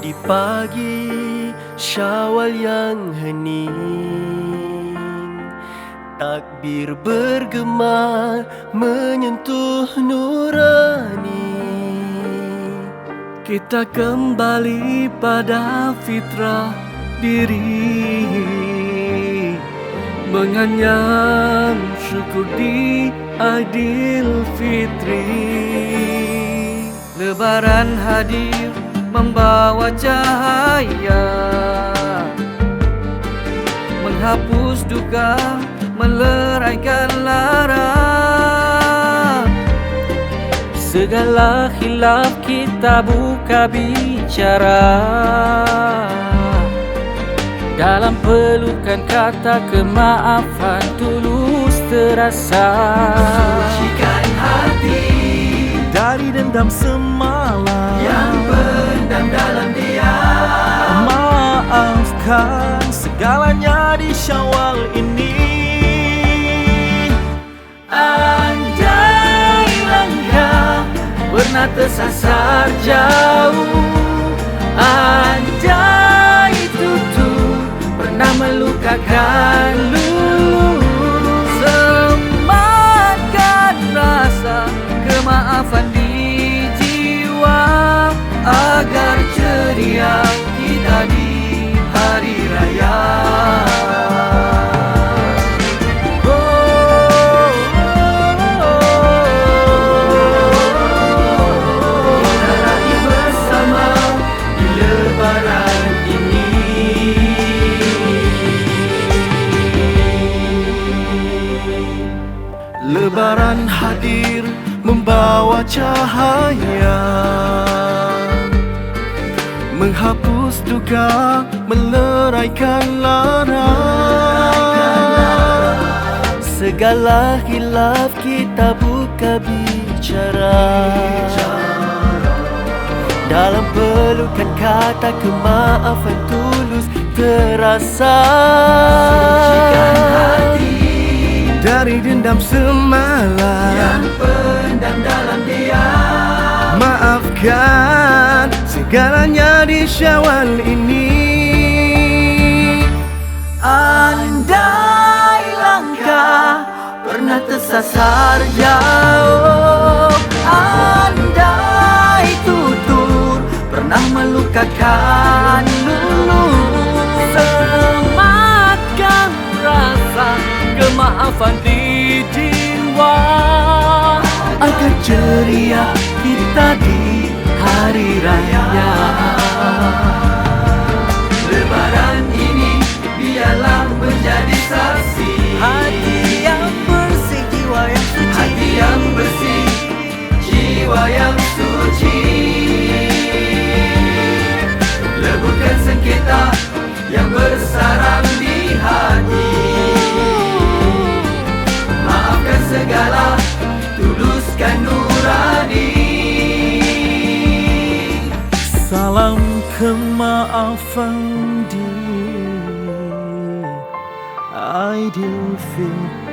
Di pagi Syawal yang hening, takbir bergema menyentuh nurani. Kita kembali pada fitrah diri, menganyam syukur di Aidilfitri. Lebaran hadir membawa cahaya, menghapus duka, meleraikan lara. Segala khilaf kita buka bicara, dalam pelukan kata kemaafan tulus terasa. Sucikan hati dari dendam semalam yang pendam dalam diam. Maafkan segalanya di Syawal ini. Andai langkah pernah tersasar jauh, andai tutur pernah melukakan lulu, Sematkan rasa kemaafan di jiwa, agar ceria kita di hari raya. Kita raih bersama di Lebaran ini. Lebaran hadir membawa cahaya, menghapus duka, meleraikan lara. Segala khilaf kita buka bicara, dalam pelukan kata kemaafan tulus terasa. Sucikan hati Dari dendam semalam yang pendam dalam diam. Maafkan segalanya di Syawal ini. Andai langkah pernah tersasar jauh, andai tutur pernah melukakan lulu, sematkan rasa kemaafan di jiwa, agar ceria kita di hari raya. Lebaran ini biarlah menjadi saksi, hati yang bersih, jiwa yang suci, hati yang bersih, jiwa yang suci. Leburkan sengketa yang bersarang di hati, maafkan segala, tuluskan nurani. Salam kemaafan di Aidilfitri.